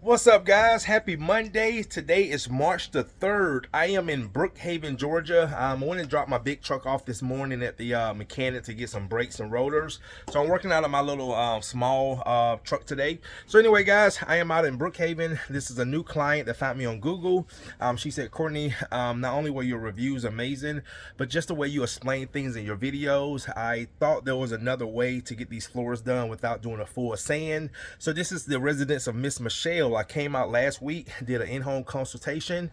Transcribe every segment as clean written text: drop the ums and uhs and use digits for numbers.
What's up, guys? Happy Monday. Today is March the 3rd. I am in Brookhaven, Georgia. I went and dropped my big truck off this morning at the mechanic to get some brakes and rotors. So I'm working out of my little small truck today. So anyway, guys, I am out in Brookhaven. This is a new client that found me on Google. She said, Courtney, not only were your reviews amazing, but just the way you explain things in your videos, I thought there was another way to get these floors done without doing a full sand. So this is the residence of Miss Michelle. I came out last week, did an in-home consultation.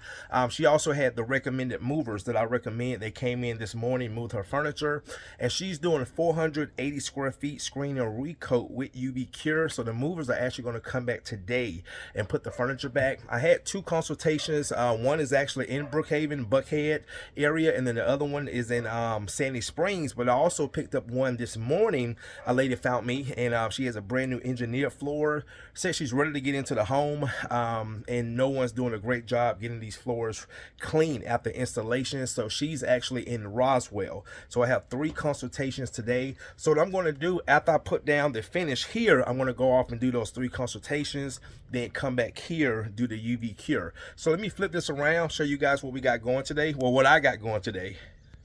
She also had the recommended movers that I recommend. They came in this morning, moved her furniture, and she's doing 480 square feet screen and recoat with UV cure. So the movers are actually going to come back today and put the furniture back. I had two consultations. One is actually in Brookhaven, Buckhead area, and then the other one is in Sandy Springs. But I also picked up one this morning. A lady found me, and she has a brand new engineered floor. Said she's ready to get into the home. And no one's doing a great job getting these floors clean after installation. So she's actually in Roswell. So I have 3 consultations today. So what I'm going to do after I put down the finish here, I'm going to go off and do those 3 consultations, then come back here, do the UV cure. So let me flip this around, show you guys what we got going today. Well, what I got going today.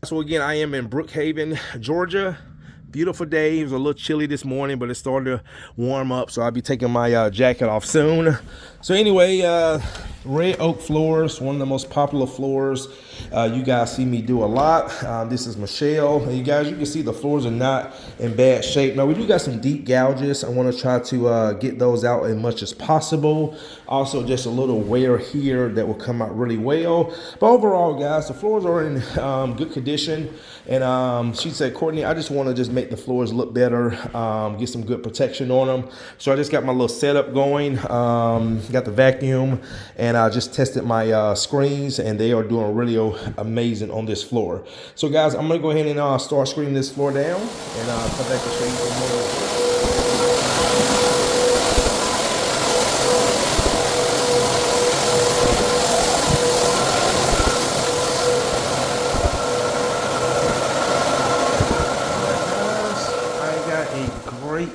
So again, I am in Brookhaven, Georgia. Beautiful day. It was a little chilly this morning, but it started to warm up, so I'll be taking my jacket off soon. So anyway, red oak floors, one of the most popular floors. You guys see me do a lot. This is Michelle. And you guys, you can see the floors are not in bad shape. Now we do got some deep gouges. I want to try to get those out as much as possible. Also just a little wear here that will come out really well. But overall, guys, the floors are in good condition. And she said, Courtney, I just want to just make the floors look better, get some good protection on them. So I just got my little setup going, got the vacuum, and I just tested my screens, and they are doing really amazing on this floor. So guys, I'm gonna go ahead and start screening this floor down, and come back and show you some more.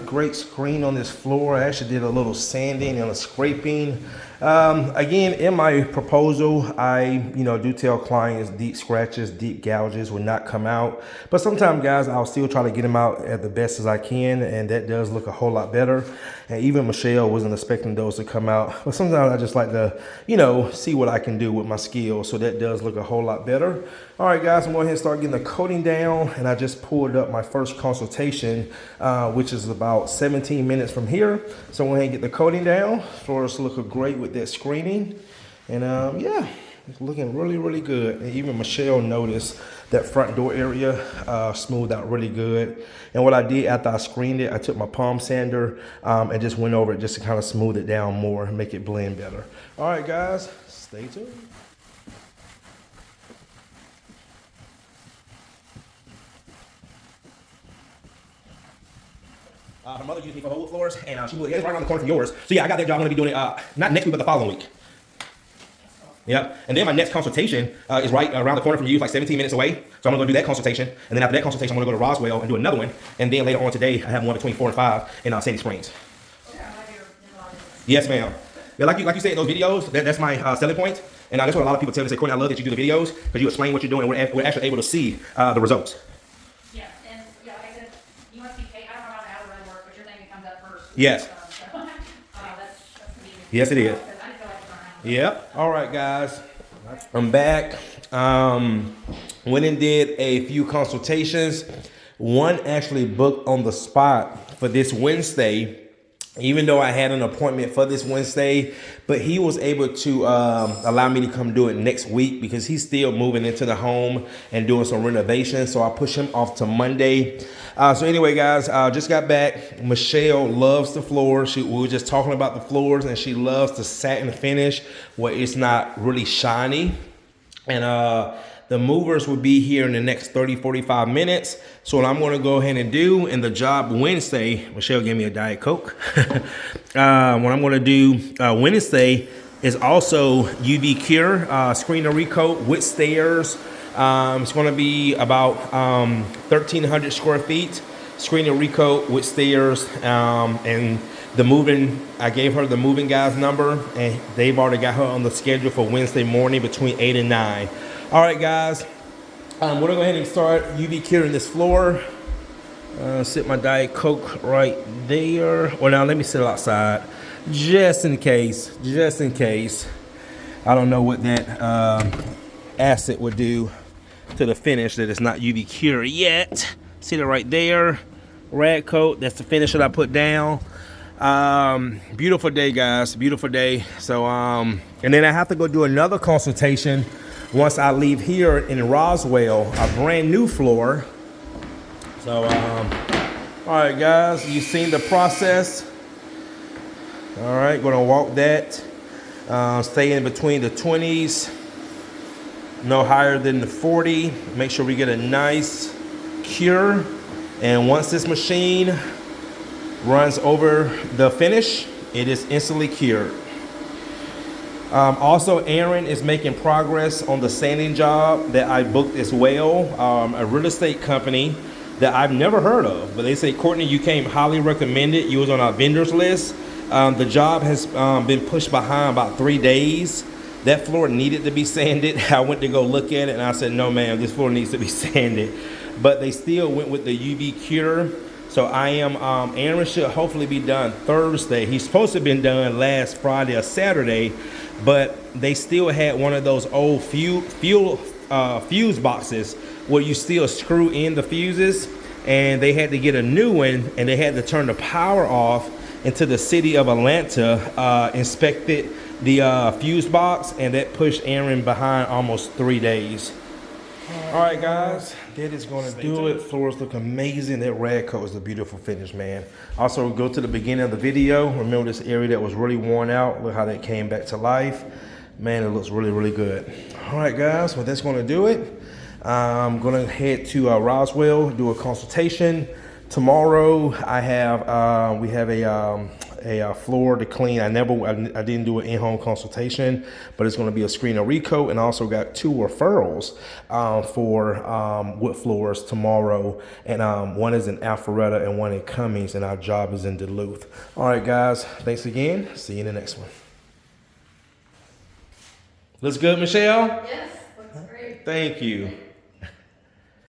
Great screen on this floor. I actually did a little sanding and a scraping. Again, in my proposal, I do tell clients deep scratches, deep gouges will not come out. But sometimes, guys, I'll still try to get them out at the best as I can, and that does look a whole lot better. And even Michelle wasn't expecting those to come out. But sometimes I just like to, see what I can do with my skills. So that does look a whole lot better. All right, guys, I'm going ahead and start getting the coating down. And I just pulled up my first consultation, which is about 17 minutes from here. So I'm going to get the coating down. Floors look great with that screening. And yeah, it's looking really, really good. And even Michelle noticed that front door area smoothed out really good. And what I did after I screened it, I took my palm sander and just went over it just to kind of smooth it down more and make it blend better. All right, guys, stay tuned. Her mother used me for whole floors, and she moved it right around the corner from yours. So yeah, I got that job. I'm gonna be doing it not next week, but the following week. Yep. And then my next consultation is right around the corner from you, like 17 minutes away. So I'm gonna go do that consultation, and then after that consultation, I'm gonna go to Roswell and do another one. And then later on today, I have one between 4 and 5 in Sandy Springs. Yes, ma'am. Yeah, like you said in those videos, that's my selling point. And that's what a lot of people tell me. Say, Courtney, I love that you do the videos because you explain what you're doing, and we're actually able to see the results. Yes. Yes, it is. Yep. All right, guys. I'm back. Went and did a few consultations. One actually booked on the spot for this Wednesday, even though I had an appointment for this Wednesday, but he was able to allow me to come do it next week because he's still moving into the home and doing some renovations. So I push him off to Monday. So anyway, guys, just got back. Michelle loves the floors. We were just talking about the floors, and she loves the satin finish where it's not really shiny. And the movers will be here in the next 30-45 minutes. So what I'm going to go ahead and do in the job Wednesday, Michelle gave me a Diet Coke. What I'm going to do Wednesday is also UV cure, screen and recoat with stairs. It's going to be about 1,300 square feet, screen and recoat with stairs, and I gave her the moving guy's number, and they've already got her on the schedule for Wednesday morning between 8 and 9. All right, guys. We're gonna go ahead and start UV curing this floor. Sit my Diet Coke right there. Well, now let me sit it outside, just in case. I don't know what that acid would do to the finish that it's not UV cured yet. See it right there. Recoat. That's the finish that I put down. Beautiful day, guys. Beautiful day. So and then I have to go do another consultation once I leave here in Roswell, a brand new floor. So all right, guys, you've seen the process. All right, gonna walk that, stay in between the 20s, no higher than the 40. Make sure we get a nice cure, and once this machine runs over the finish, it is instantly cured. Also, Aaron is making progress on the sanding job that I booked as well. A real estate company that I've never heard of, but they say, Courtney, you came highly recommended. You was on our vendors list. The job has been pushed behind about 3 days. That floor needed to be sanded. I went to go look at it, and I said, no, ma'am, this floor needs to be sanded. But they still went with the UV cure. So I am, Aaron should hopefully be done Thursday. He's supposed to have been done last Friday or Saturday, but they still had one of those old fuse boxes where you still screw in the fuses, and they had to get a new one, and they had to turn the power off until the city of Atlanta inspected the fuse box, and that pushed Aaron behind almost 3 days. All right, guys, that is going to do it. Floors look amazing. That red coat is a beautiful finish, man. Also, go to the beginning of the video. Remember this area that was really worn out? Look how that came back to life. Man, it looks really, really good. All right, guys, well, that's going to do it. I'm going to head to Roswell, do a consultation. Tomorrow, we have a floor to clean. I didn't do an in-home consultation, but it's going to be a screen and recoat, and also got 2 referrals for wood floors tomorrow, and one is in Alpharetta and one in Cummings, and our job is in Duluth. All right, guys, thanks again. See you in the next one. Looks good, Michelle? Yes, looks great. Thank you.